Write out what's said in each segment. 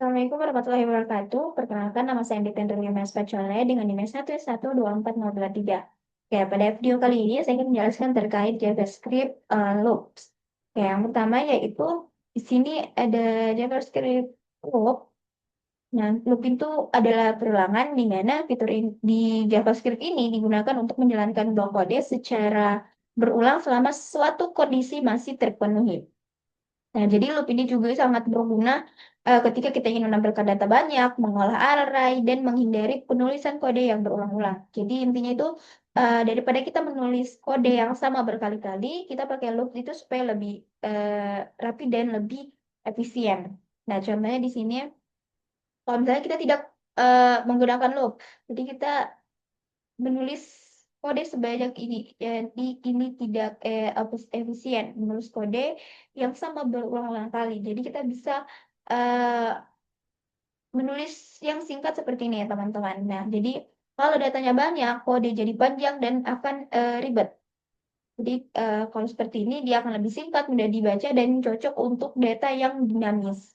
Assalamualaikum warahmatullahi wabarakatuh. Perkenalkan, nama saya Andita Mas Pacole dengan NIM 1124023. Oke, pada video kali ini saya ingin menjelaskan terkait JavaScript loops. Oke, yang pertama yaitu di sini ada JavaScript loop. Nah, loop itu adalah perulangan di mana fitur di JavaScript ini digunakan untuk menjalankan blok kode secara berulang selama suatu kondisi masih terpenuhi. Nah, jadi loop ini juga sangat berguna ketika kita ingin menampilkan data banyak, mengolah array, dan menghindari penulisan kode yang berulang-ulang. Jadi intinya itu daripada kita menulis kode yang sama berkali-kali, kita pakai loop itu supaya lebih rapi dan lebih efisien. Nah, contohnya di sini, kalau misalnya kita tidak menggunakan loop, jadi kita menulis kode sebanyak ini, jadi ini tidak efisien menulis kode yang sama berulang-ulang kali. Jadi kita bisa eh, menulis yang singkat seperti ini ya teman-teman. Nah, jadi kalau datanya banyak, kode jadi panjang dan akan ribet. Jadi kalau seperti ini dia akan lebih singkat, mudah dibaca dan cocok untuk data yang dinamis.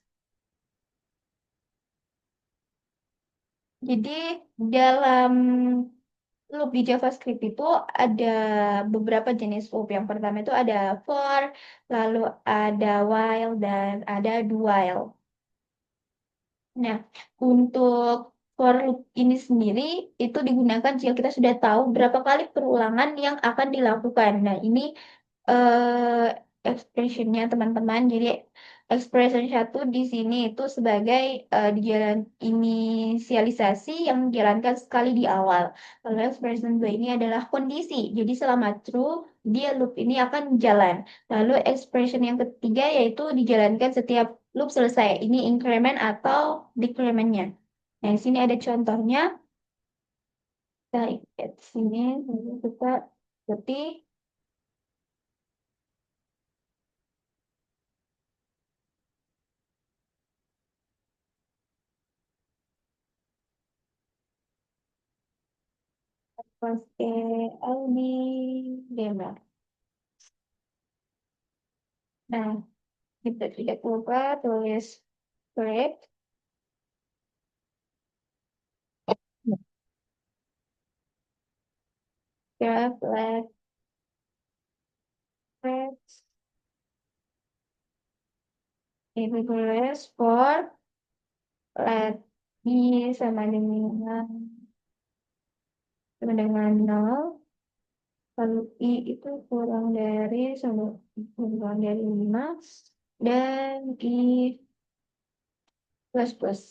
Jadi dalam loop di JavaScript itu ada beberapa jenis loop. Yang pertama itu ada for, lalu ada while, dan ada do while. Nah, untuk for loop ini sendiri itu digunakan jika kita sudah tahu berapa kali perulangan yang akan dilakukan. Nah, ini eh, expressionnya teman-teman. Jadi expression satu di sini itu sebagai inisialisasi yang dijalankan sekali di awal. Lalu expression dua ini adalah kondisi. Jadi selama true, dia loop ini akan jalan. Lalu expression yang ketiga yaitu dijalankan setiap loop selesai. Ini increment atau decrementnya. Nah, di sini ada contohnya. Kita lihat di sini, lalu kita ketik. Pakai Aldi Dema. Nah, kita tidak lupa tulis script. Grab, let, text, itu tulis for let i sama dengan 0. Lalu i itu kurang dari 5 dan i plus plus.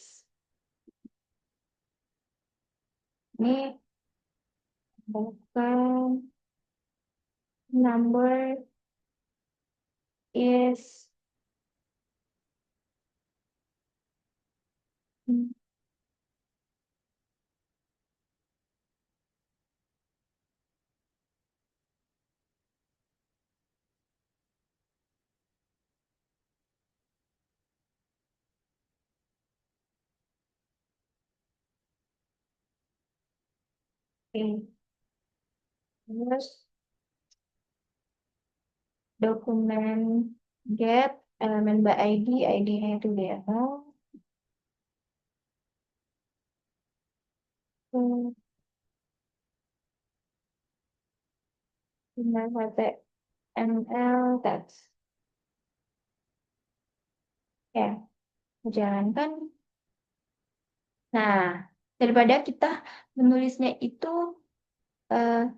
Ini bukan number is in. Terus dokumen get elemen by ID, ID-nya itu dia. Dengan HTML text. Ya, jalankan. Nah, daripada kita menulisnya itu, eh,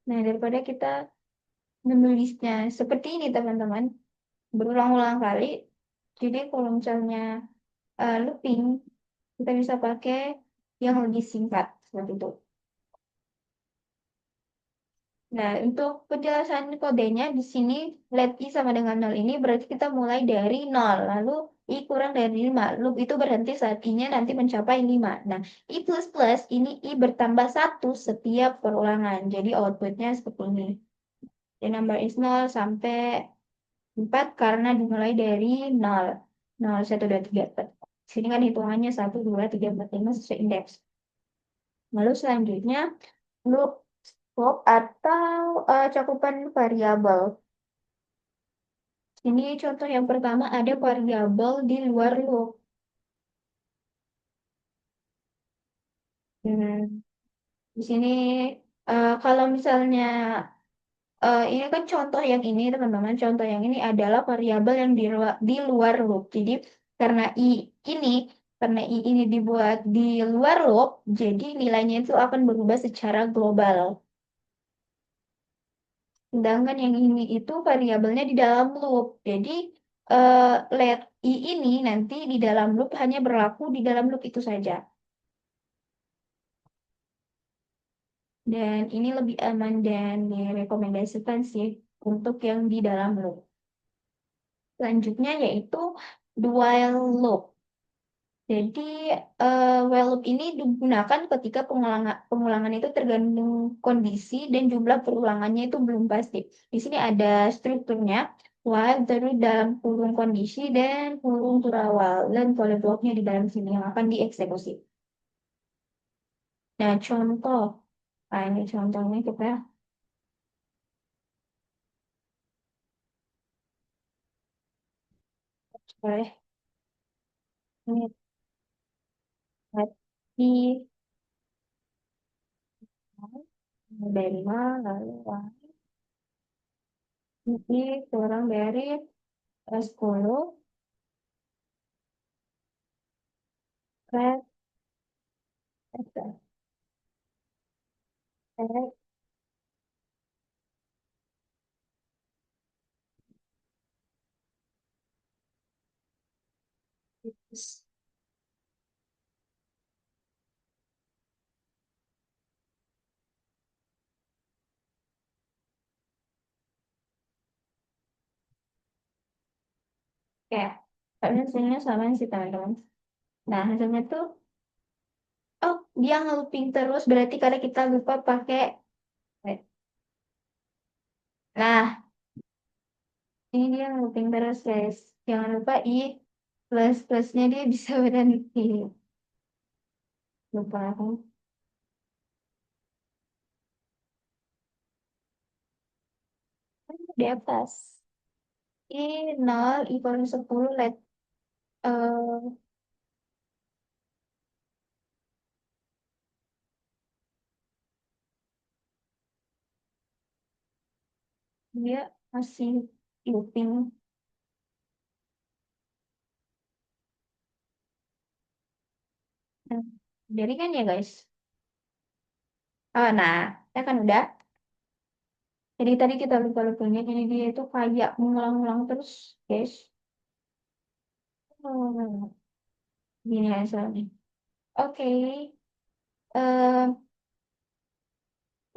daripada kita menulisnya seperti ini teman-teman, berulang-ulang kali. Jadi kalau misalnya looping, kita bisa pakai yang lebih singkat seperti itu. Nah, untuk penjelasan kodenya di sini let i sama dengan 0 ini berarti kita mulai dari 0, lalu i kurang dari 5. Loop itu berhenti saat i-nya nanti mencapai 5. Nah, i plus plus ini i bertambah 1 setiap perulangan. Jadi outputnya seperti ini. The number is 0 sampai 4 karena dimulai dari 0. 0, 1, 2, 3, 4. Sini kan hitungannya 1, 2, 3, 4, 5 sesuai indeks. Lalu selanjutnya loop scope atau cakupan variabel. Ini contoh yang pertama ada variabel di luar loop. Hmm, di sini kalau misalnya ini kan contoh yang ini teman-teman, contoh yang ini adalah variabel yang di luar loop. Jadi karena ini karena i ini dibuat di luar loop, jadi nilainya itu akan berubah secara global. Sedangkan yang ini itu variabelnya di dalam loop. Jadi eh, let i ini nanti di dalam loop hanya berlaku di dalam loop itu saja. Dan ini lebih aman dan direkomendasikan sih untuk yang di dalam loop. Selanjutnya yaitu dual loop. Jadi while loop ini digunakan ketika pengulangan itu tergantung kondisi dan jumlah perulangannya itu belum pasti. Di sini ada strukturnya while terus dalam kurung kondisi dan kurung turawal dan poly blocknya di dalam sini yang akan dieksekusi. Nah contoh, nah ini contohnya kita boleh ini di dari mana lalu ini kurang dari 10 red red red. Kayak tapi hasilnya sama sih teman-teman. Nah hasilnya tuh oh dia nge-looping terus berarti karena kita lupa pakai nah ini dia nge-looping terus guys. Jangan lupa i plus plusnya dia bisa berhenti. Lupa aku di atas. I 0 i kurang 10 let dia masih looping. Nah, jadi kan ya guys. Oh, nah, ya kan udah. Jadi tadi kita lupa-lupanya, jadi dia itu kayak mengulang-ulang terus, guys. Oh, gini hasilnya. Oke, eh,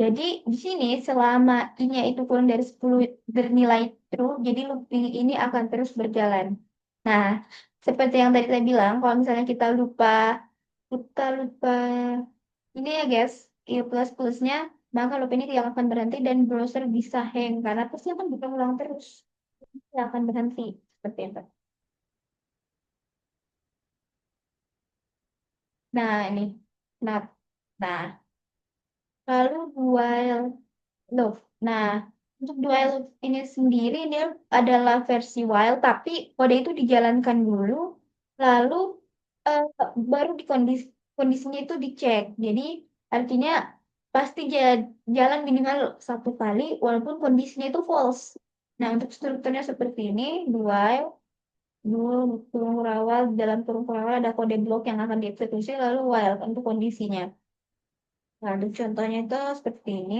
jadi di sini selama i-nya itu kurang dari 10 bernilai true, jadi looping ini akan terus berjalan. Nah, seperti yang tadi saya bilang, kalau misalnya kita lupa ini ya guys, i plus plusnya, maka loop ini tidak akan berhenti dan browser bisa hang karena pasti akan berulang terus, tidak akan berhenti seperti itu. Nah, ini. Nah, nah, lalu while loop. Nah, untuk while loop ini sendiri dia adalah versi while, tapi kode itu dijalankan dulu, lalu eh, baru kondisinya itu dicek. Jadi artinya pasti jalan minimal satu kali, walaupun kondisinya itu false. Nah, untuk strukturnya seperti ini, while dulu kurung awal dalam kurung awal ada kode blok yang akan dieksekusi lalu while untuk kondisinya. Nah, untuk contohnya itu seperti ini.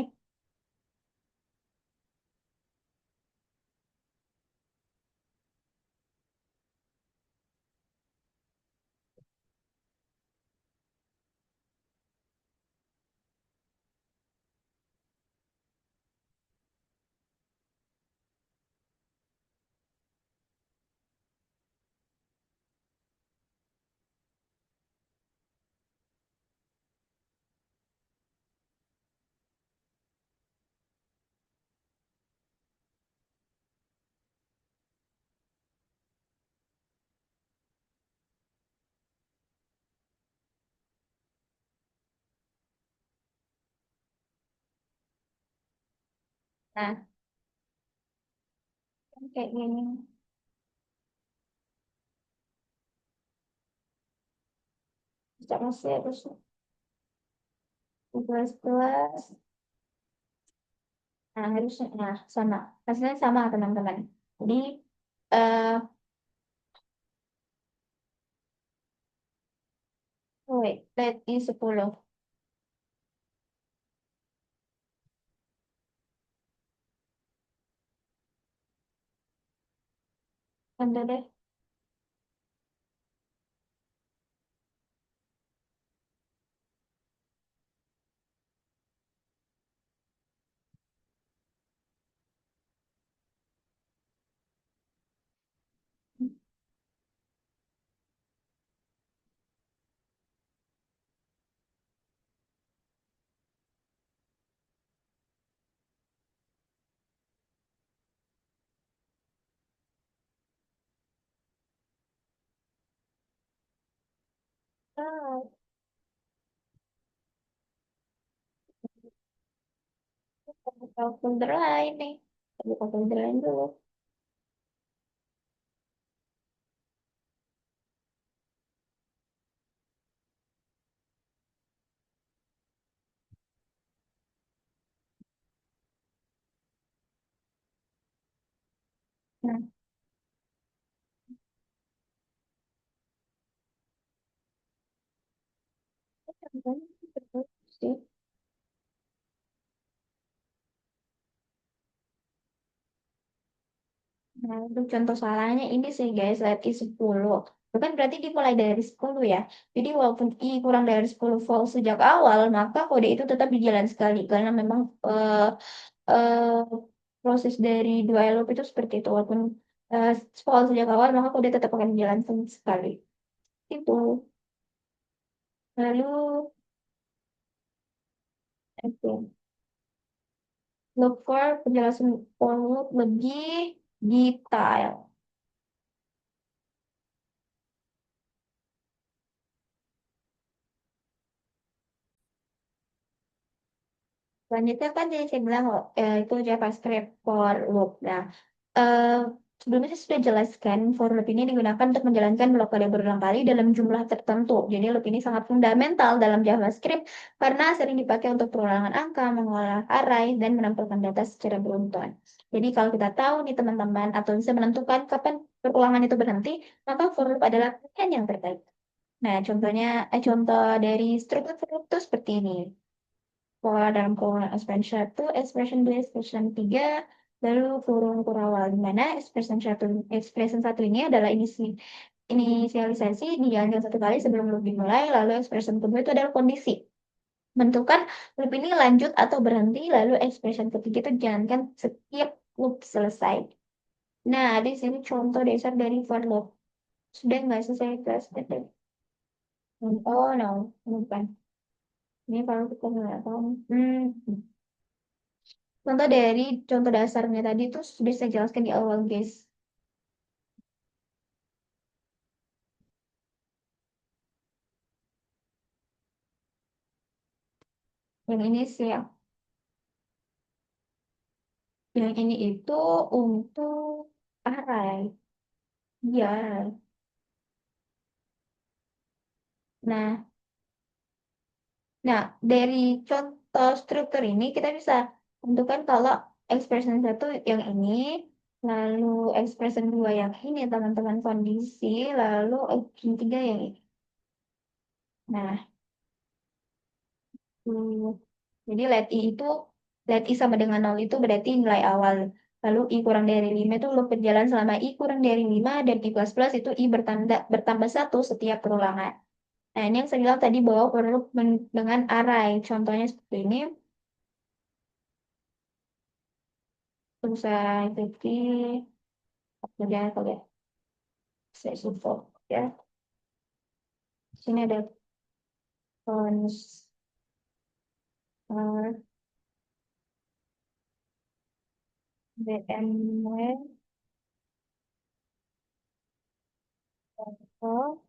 Nah, kayak gini. Bisa masih harus. plus plus. Nah, harusnya nah, sama. Hasilnya sama, teman-teman. Jadi, eh wait, let is 10. Ada deh. Ah, buka folder lain nih. Buka folder lain dulu. Nah, contohnya seperti itu sih. Nah, untuk contoh salahnya ini sih guys, lihat I10. Itu kan berarti dimulai dari 10 ya. Jadi walaupun I kurang dari 10 volt sejak awal, maka kode itu tetap dijalan sekali. Karena memang eh, proses dari dua loop itu seperti itu. Walaupun volt sejak awal, maka kode tetap akan dijalankan sekali. Itu. Lalu, oke. Look for penjelasan for loop lebih detail. Selanjutnya kan jadi saya bilang itu JavaScript for loop. Nah, eh, sebelumnya saya sudah jelaskan for loop ini digunakan untuk menjalankan blok kode berulang kali dalam jumlah tertentu. Jadi loop ini sangat fundamental dalam JavaScript karena sering dipakai untuk perulangan angka, mengolah array, dan menampilkan data secara beruntun. Jadi kalau kita tahu nih teman-teman atau bisa menentukan kapan perulangan itu berhenti, maka for loop adalah pilihan yang terbaik. Nah, contoh dari struktur for loop itu seperti ini. Pola dalam kurungan expression 1, expression 2, expression 3, lalu kurung kurawal, di mana expression satu ini adalah inisialisasi dijalankan satu kali sebelum loop dimulai, lalu expression kedua itu adalah kondisi. Menentukan loop ini lanjut atau berhenti, lalu expression ketiga itu dijalankan setiap loop selesai. Nah, di sini contoh dasar dari for loop. Sudah nggak selesai kelas? Oh, no, bukan. Ini kalau kita nggak tahu. Contoh dari contoh dasarnya tadi itu sudah saya jelaskan di awal, guys. Yang ini sih, yang ini itu untuk array. Ya. Nah, nah dari contoh struktur ini kita bisa tentukan kalau expression satu yang ini, lalu expression dua yang ini, teman-teman kondisi, lalu expression tiga yang ini. Nah, jadi let i sama dengan 0 itu berarti nilai awal. Lalu i kurang dari 5 itu loop berjalan selama i kurang dari 5 dan i plus plus itu i bertambah satu setiap perulangan. Nah, ini yang saya bilang tadi bahwa perlu dengan array. Contohnya seperti ini. Bisa ikuti pekerjaan kalian. Saya support ya. Sini ada cons bmw oh,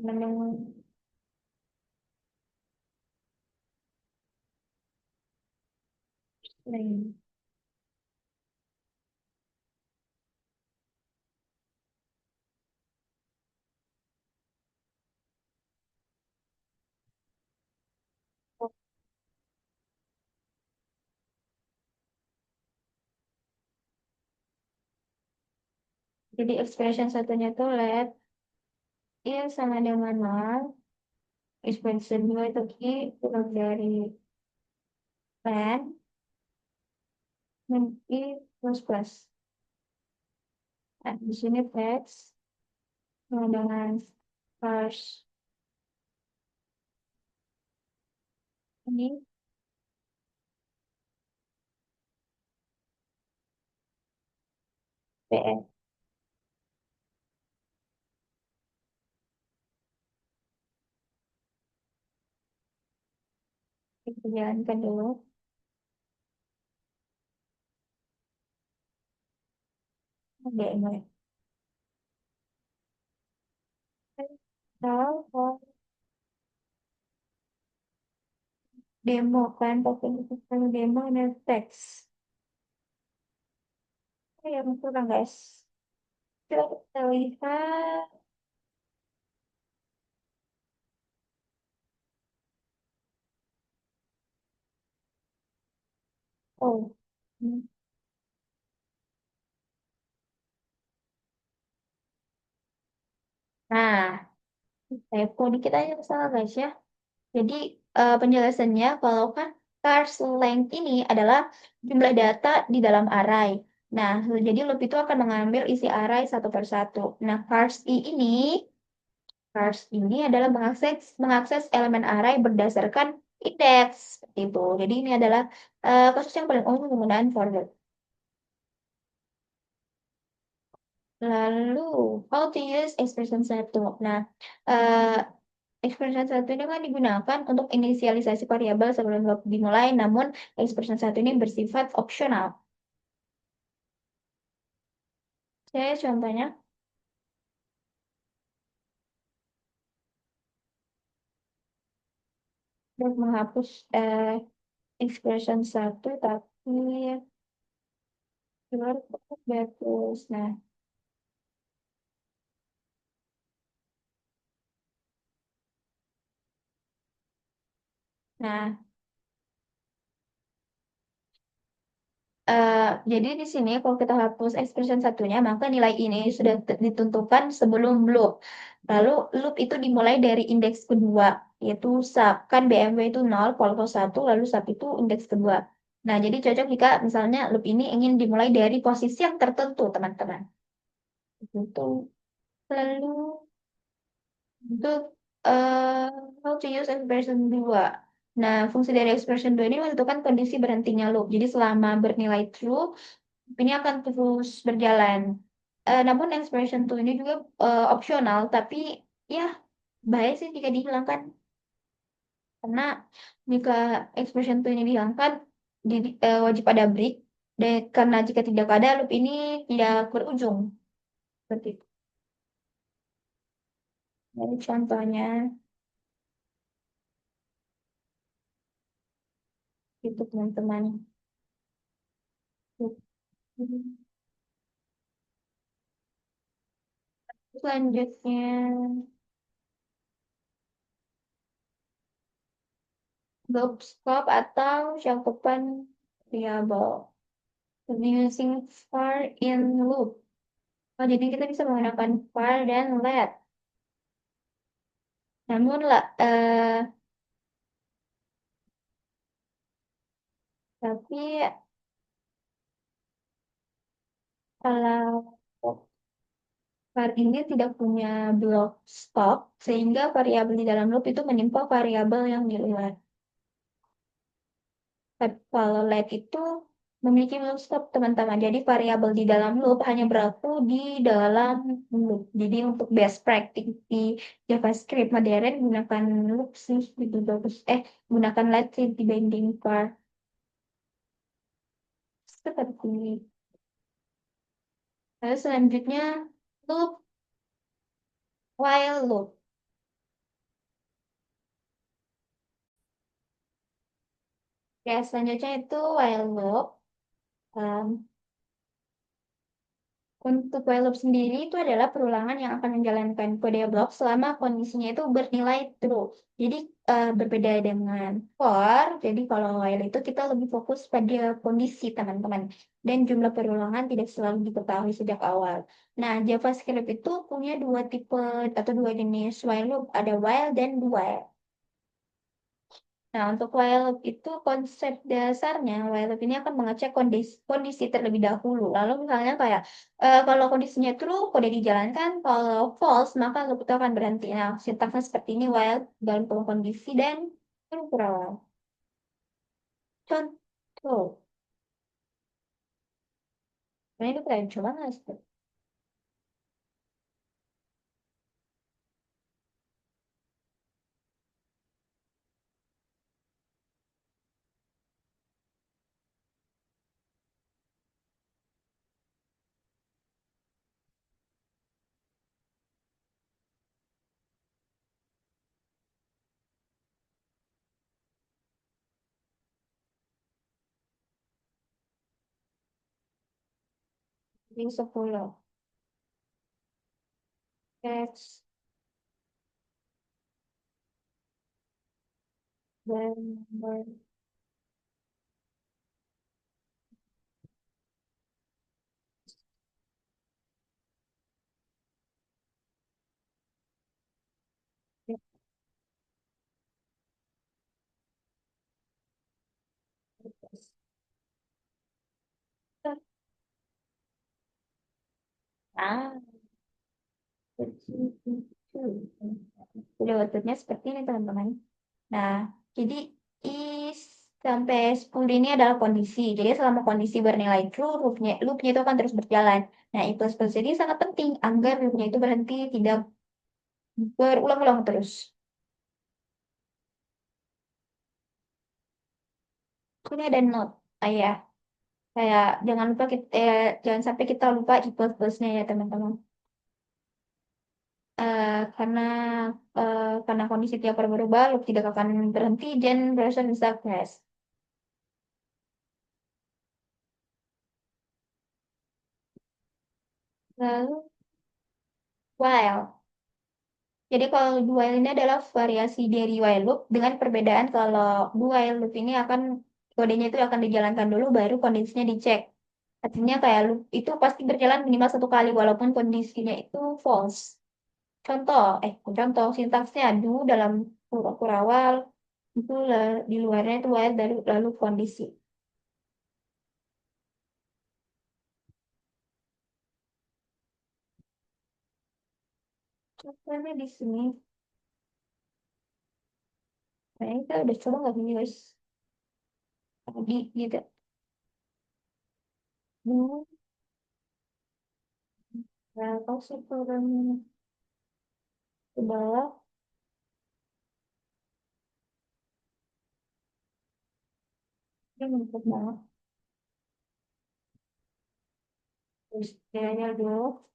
Meneng- Jadi expression satunya tuh let I sama dengan nol. Expression dua itu I kurang dari let dan I plus plus. Nah, di sini text sama dengan first ini PS. Kita jalankan dulu. Demo. Tahu demo kan, pakai demo dan teks. Yang kurang guys. Coba kita lihat. Oh. Hmm. Nah, typo dikit aja salah guys ya. Jadi penjelasannya kalau kan cars length ini adalah jumlah data di dalam array. Nah, jadi loop itu akan mengambil isi array satu per satu. Nah, cars ini adalah mengakses elemen array berdasarkan indeks. Seperti itu. Jadi ini adalah kasus yang paling umum penggunaan for loop. Lalu, how to use expression satu. Nah, eh, expression satu ini kan digunakan untuk inisialisasi variabel sebelum loop dimulai, namun expression satu ini bersifat opsional. Saya contohnya untuk menghapus expression satu, tapi keluar bagus. Nah, Eh, jadi di sini kalau kita hapus expression satunya, maka nilai ini sudah ditentukan sebelum loop. Lalu loop itu dimulai dari indeks kedua, yaitu sub. Kan BMW itu 0, Volvo 1, lalu sub itu indeks kedua. Nah, jadi cocok jika misalnya loop ini ingin dimulai dari posisi yang tertentu, teman-teman. Itu. Lalu untuk eh how to use expression 2. Nah, fungsi dari expression 2 ini menentukan kondisi berhentinya loop. Jadi selama bernilai true, ini akan terus berjalan. Namun expression tool ini juga opsional, tapi ya baik sih jika dihilangkan. Karena jika expression tool ini dihilangkan, wajib ada break. Dan karena jika tidak ada, loop ini tidak berujung. Seperti itu. Jadi contohnya, itu teman-teman. Selanjutnya, loop scope atau cakupan variabel. Using for in loop. Oh, jadi kita bisa menggunakan var dan let. Namun lah, tapi kalau var ini tidak punya blok stop, sehingga variabel di dalam loop itu menimpa variabel yang di luar. Tapi kalau let itu memiliki blok stop, teman-teman. Jadi variabel di dalam loop hanya berlaku di dalam loop. Jadi untuk best practice di JavaScript modern gunakan loop sih lebih bagus. Gunakan let sih dibanding var. Seperti lalu selanjutnya loop while loop. Ya, selanjutnya itu while loop. Um, Untuk while loop sendiri itu adalah perulangan yang akan menjalankan kode blok selama kondisinya itu bernilai true. Jadi berbeda dengan for, jadi kalau while itu kita lebih fokus pada kondisi teman-teman. Dan jumlah perulangan tidak selalu diketahui sejak awal. Nah, JavaScript itu punya dua tipe atau dua jenis while loop, ada while dan do while. Nah, untuk while loop itu konsep dasarnya, while loop ini akan mengecek kondisi terlebih dahulu. Lalu misalnya kayak kalau kondisinya true, kode dijalankan. Kalau false, maka loop itu akan berhenti. Nah, sintaksnya seperti ini, while dalam kurung kondisi dan kurung perawal. Contoh, nah ini keren, coba nggak sih? Ini 10. Text dan ah, udah outputnya seperti ini teman-teman. Nah, jadi is sampai 10 ini adalah kondisi. Jadi selama kondisi bernilai true, loopnya itu akan terus berjalan. Nah, I plus plus ini sangat penting agar loopnya itu berhenti, tidak berulang-ulang terus. Ini ada note, ya. Kayak jangan lupa jangan sampai kita lupa I plus plusnya ya teman-teman. Karena karena kondisi tiap berubah, loop tidak akan berhenti dan browser bisa crash. Lalu while. Jadi kalau do while ini adalah variasi dari while loop dengan perbedaan kalau do while loop ini akan kodenya itu akan dijalankan dulu baru kondisinya dicek. Artinya kayak loop itu pasti berjalan minimal satu kali walaupun kondisinya itu false. Contoh sintaksnya do dalam kurung awal itu di luarnya itu while lalu kondisi. Contohnya di sini, nah ini kita udah coba nggak sih guys? Tadi gitu. Hmm, nah, kalau sih turun ke bawah, ini numpuk banget. Terus kayaknya dulu.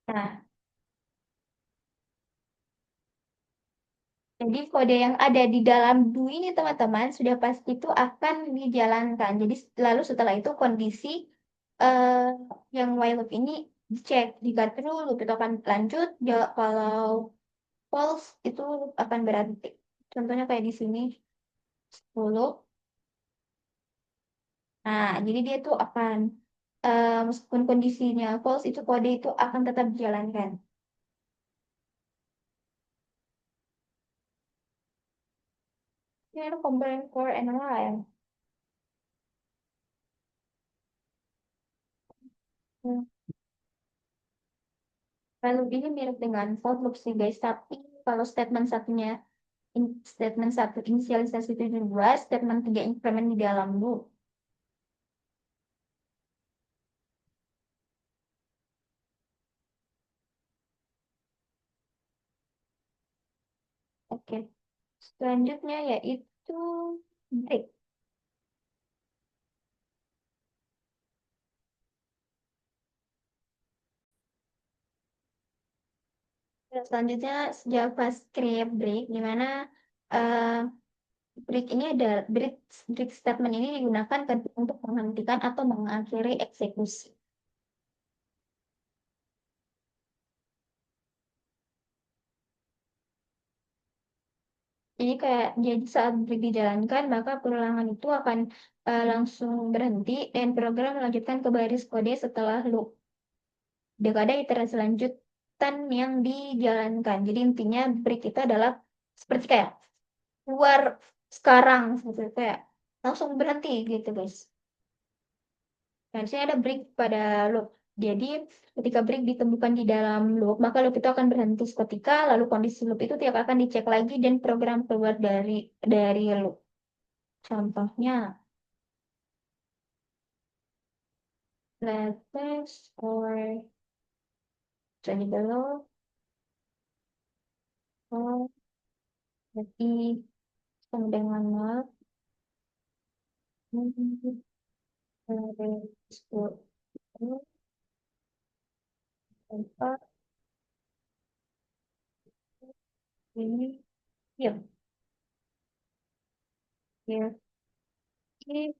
Nah, jadi kode yang ada di dalam do ini teman-teman sudah pasti itu akan dijalankan. Jadi lalu setelah itu kondisi eh, yang while loop ini dicek. Jika true loop itu akan lanjut, kalau false itu akan berhenti. Contohnya kayak di sini 10. Nah, jadi dia tuh akan meskipun kondisinya false itu kode itu akan tetap dijalankan. Ini ada combine core and while. Lalu ini mirip dengan for loop sih guys, tapi kalau statement satu inisialisasi 72, statement tiga increment di dalam loop. Oke, selanjutnya yaitu break. Terus selanjutnya JavaScript break, di mana eh, break ini ada break statement ini digunakan untuk menghentikan atau mengakhiri eksekusi. Jadi kayak jadi saat break dijalankan, maka perulangan itu akan langsung berhenti dan program melanjutkan ke baris kode setelah loop. Dekade iterasi lanjutan yang dijalankan. Jadi intinya break itu adalah seperti kayak keluar sekarang, gitu kayak langsung berhenti gitu guys. Dan di sini ada break pada loop. Jadi ketika break ditemukan di dalam loop, maka loop itu akan berhenti seketika, lalu kondisi loop itu tidak akan dicek lagi dan program keluar dari loop. Contohnya, let's or jadi below or jadi sama dengan nol dari 10 empat ini ya ya ini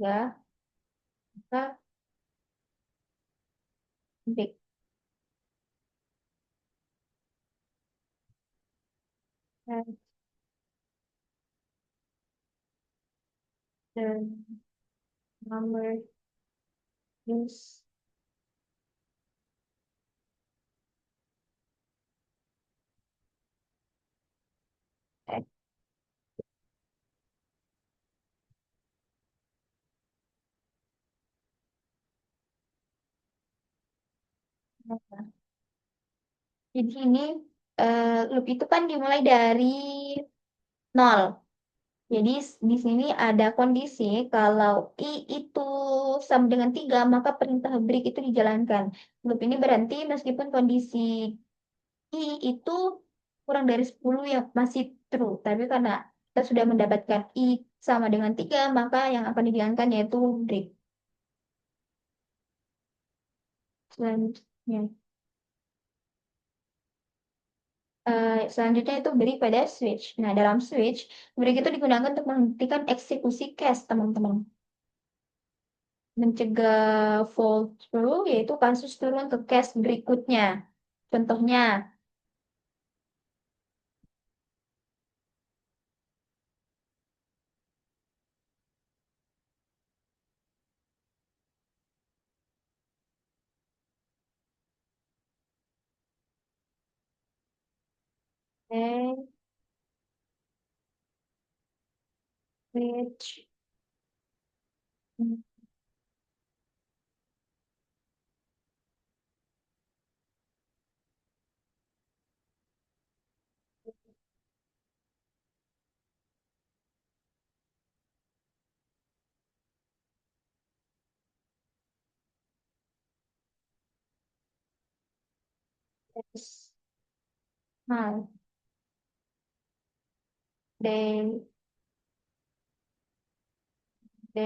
ya kita break and the number is X. Jadi ini loop itu kan dimulai dari nol. Jadi di sini ada kondisi kalau I itu sama dengan 3 maka perintah break itu dijalankan. Loop ini berhenti meskipun kondisi I itu kurang dari 10 yang masih true. Tapi karena kita sudah mendapatkan I sama dengan 3 maka yang akan dijalankan yaitu break. Selanjutnya, selanjutnya itu break pada switch. Nah, dalam switch, break itu digunakan untuk menghentikan eksekusi cache, teman-teman. Mencegah fall through, yaitu kasus turun ke cache berikutnya. Contohnya, switch, nah, D, D,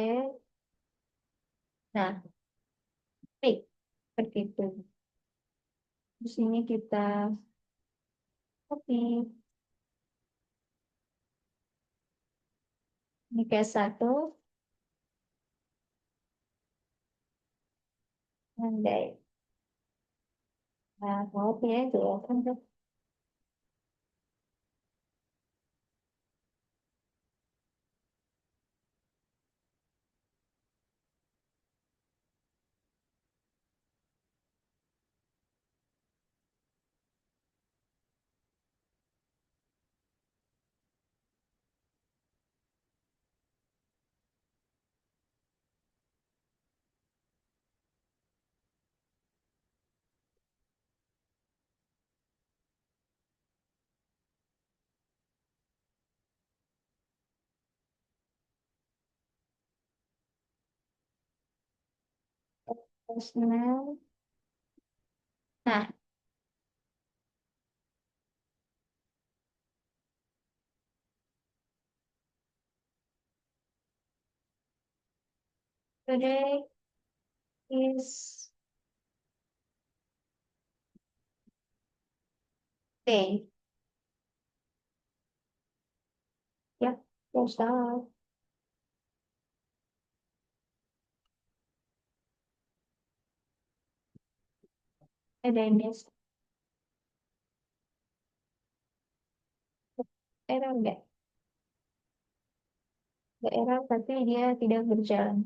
nah, break. Seperti itu. Di sini kita copy. Ini case 1, andai. Nah, copy aja ya. Kan Terus, nah, today is day. Ya, terus ada ini error enggak? Ada error tapi dia tidak berjalan.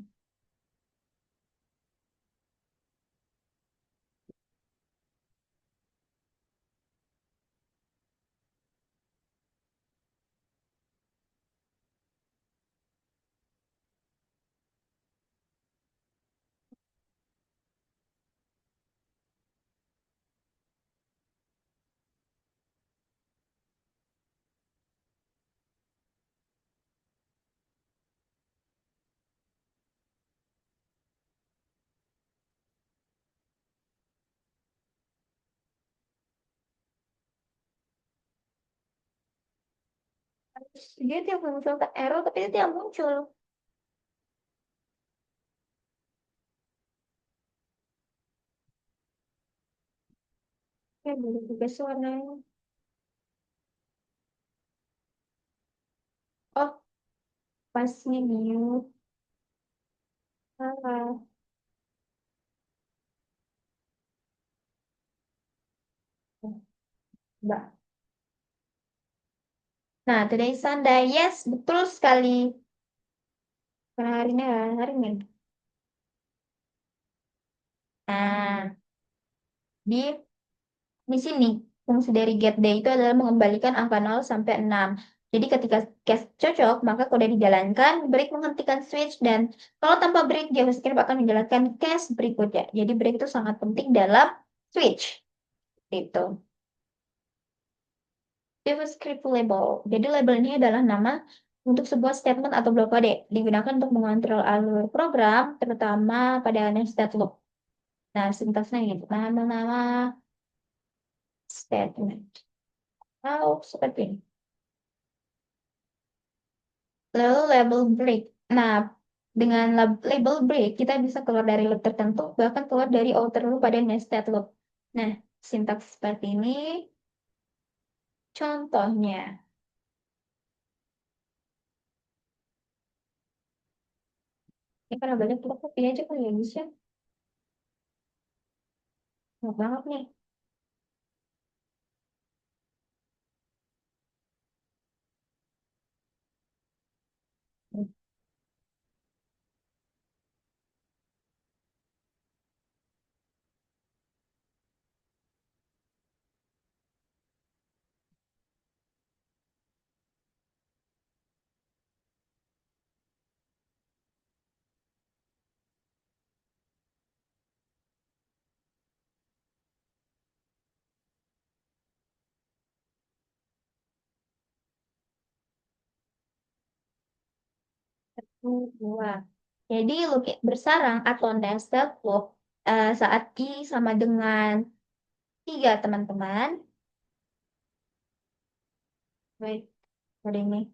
Dia tiap muncul ke error tapi dia tiap muncul. Ya, boleh juga warnanya. Oh, pas mute. Salah. Mbak. Nah, today is Sunday. Yes, betul sekali. Karena hari ini adalah hari Minggu. Nah, di sini fungsi dari get day itu adalah mengembalikan angka 0 sampai 6. Jadi ketika case cocok, maka kode dijalankan, break menghentikan switch, dan kalau tanpa break, JavaScript akan menjalankan case berikutnya. Jadi break itu sangat penting dalam switch. Itu. JavaScript label. Jadi label ini adalah nama untuk sebuah statement atau blok kode. Digunakan untuk mengontrol alur program, terutama pada nested loop. Nah, sintaksnya gitu. Nama-nama statement. Oh, seperti ini. Lalu label break. Nah, dengan label break, kita bisa keluar dari loop tertentu, bahkan keluar dari outer loop pada nested loop. Nah, sintaks seperti ini. Contohnya, ini karena banyak kita copy aja kan ya, bisa. Banyak banget nih. Dua. Jadi loop bersarang atau nested loop saat I sama dengan 3 teman-teman. Baik, ada ini.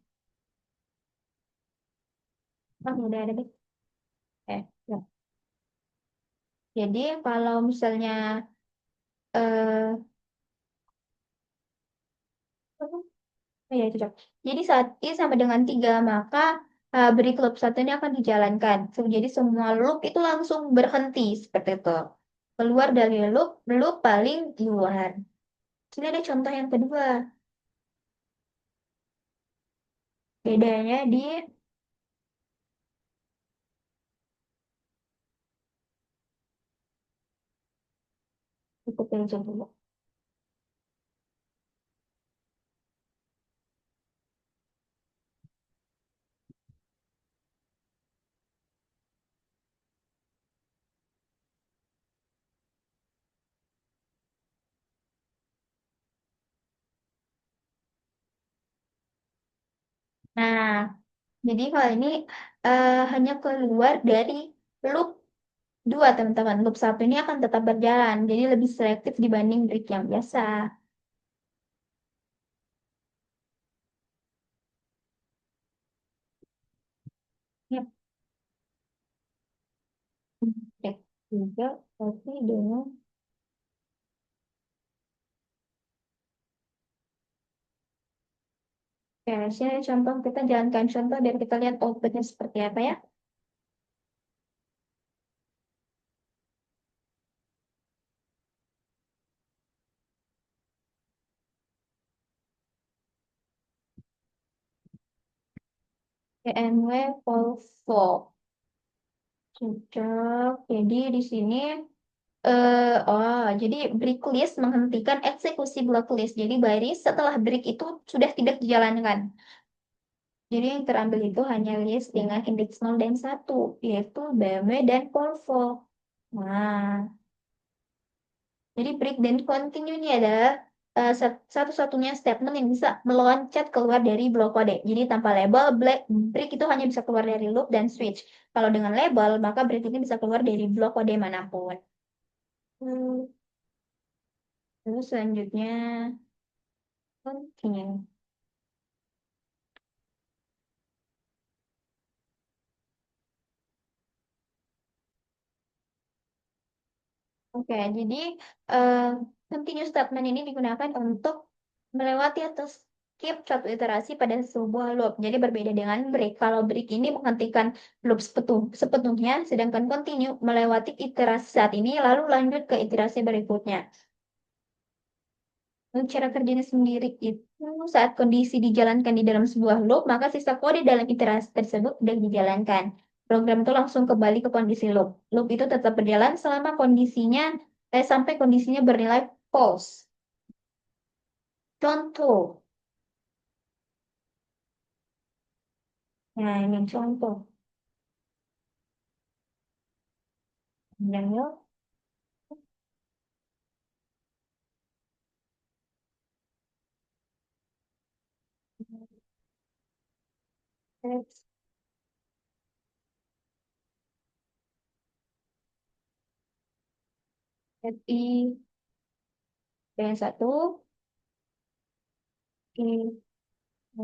Oh, udah ada deh. Ya. Jadi kalau misalnya eh oh ya, cocok. Jadi saat I sama dengan 3 maka break loop satu ini akan dijalankan. Jadi semua loop itu langsung berhenti seperti itu. Keluar dari loop paling luar. Sini ada contoh yang kedua. Bedanya di ikutin dulu. Nah, jadi kalau ini hanya keluar dari loop Dua, teman-teman. Loop satu ini akan tetap berjalan, jadi lebih selektif dibanding break yang biasa. Yap. Break juga, tapi dengan Oke, sini contoh kita jalankan contoh biar kita lihat outputnya seperti apa ya. PMW Polvo. Cocok. Jadi di sini jadi break list menghentikan eksekusi blocklist. Jadi baris setelah break itu sudah tidak dijalankan. Jadi yang terambil itu hanya list dengan indeks 0 dan 1, yaitu BMW dan Polvo. Nah, jadi break dan continue ini adalah satu-satunya statement yang bisa meloncat keluar dari blok kode. Jadi tanpa label, break itu hanya bisa keluar dari loop dan switch. Kalau dengan label, maka break ini bisa keluar dari blok kode manapun. Hmm, Terus selanjutnya continue. Oke, jadi eh, continuous statement ini digunakan untuk melewati atau skip suatu iterasi pada sebuah loop. Jadi berbeda dengan break. Kalau break ini menghentikan loop sepenuhnya, sedangkan continue melewati iterasi saat ini lalu lanjut ke iterasi berikutnya. Untuk cara kerjanya sendiri itu saat kondisi dijalankan di dalam sebuah loop, maka sisa kode dalam iterasi tersebut sudah dijalankan. Program itu langsung kembali ke kondisi loop. Loop itu tetap berjalan selama sampai kondisinya bernilai false. Contoh, nah ini contoh. Yang text i dengan satu i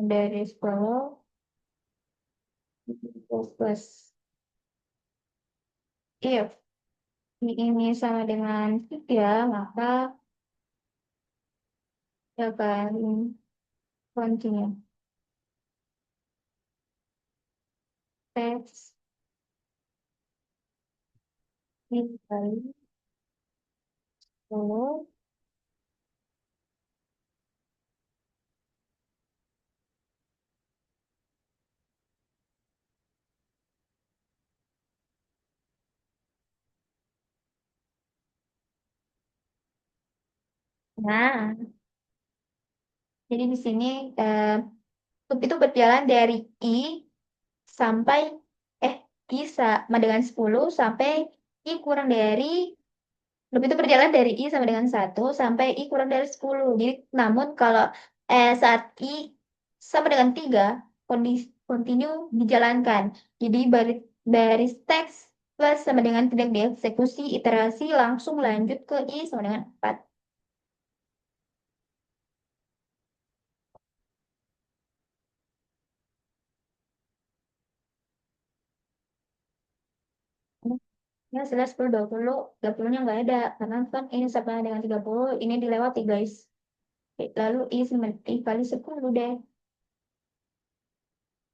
dari 10 plus if i ini sama dengan 3, maka akan continue. Teks ini kali 10. Nah, jadi di sini eh, loop itu berjalan dari I sampai eh I sama dengan 10 sampai I kurang dari loop itu berjalan dari I sama dengan 1 sampai I kurang dari 10. Jadi namun kalau saat I sama dengan 3 kondisi continue dijalankan. Jadi baris teks plus sama dengan tidak dieksekusi iterasi langsung lanjut ke I sama dengan 4. Ya, jelas 10, 20, 30-nya nggak ada. Karena kan ini sama dengan 30, ini dilewati guys. Lalu I kali 10 deh.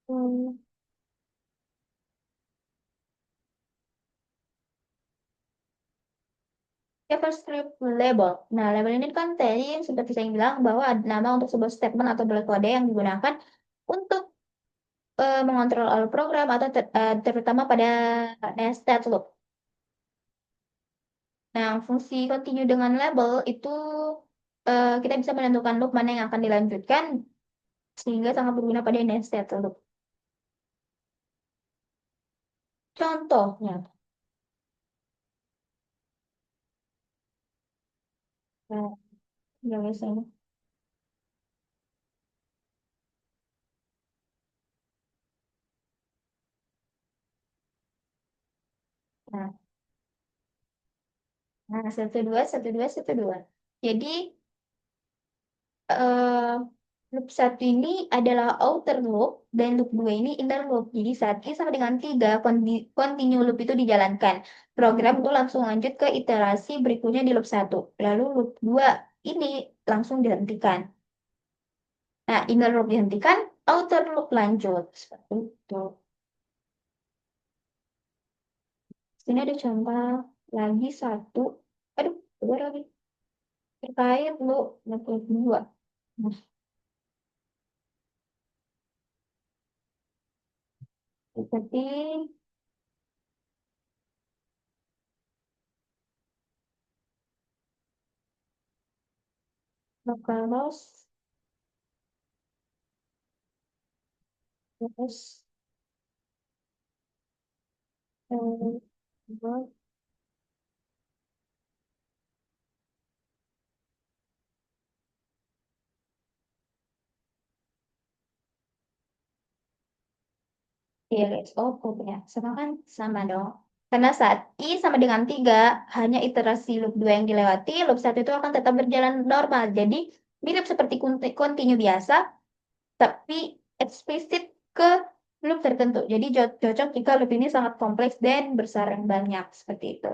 Hmm. JavaScript label. Nah, label ini kan tadi yang seperti saya bilang bahwa ada nama untuk sebuah statement atau block kode yang digunakan untuk mengontrol alur program atau terutama pada nested loop. Nah, fungsi continue dengan label itu kita bisa menentukan loop mana yang akan dilanjutkan sehingga sangat berguna pada nested loop. Contohnya, nah, ya biasanya. Nah, Nah, satu dua, satu dua, satu dua. Jadi, eh loop satu ini adalah outer loop dan loop dua ini inner loop. Jadi saat ini sama dengan tiga, continue loop itu dijalankan. Program itu langsung lanjut ke iterasi berikutnya di loop satu. Lalu loop dua ini langsung dihentikan. Nah, inner loop dihentikan, outer loop lanjut. Seperti itu. Sini ada contoh lagi satu. Aduh, dua lagi. Terkait loop dua. Nah, seperti localhost, terus eh, Iris, oh ya, sama kan sama dong. Karena saat I sama dengan 3, hanya iterasi loop 2 yang dilewati, loop satu itu akan tetap berjalan normal. Jadi, mirip seperti continue biasa, tapi eksplisit ke loop tertentu. Jadi, cocok jika loop ini sangat kompleks dan bersarang banyak, seperti itu.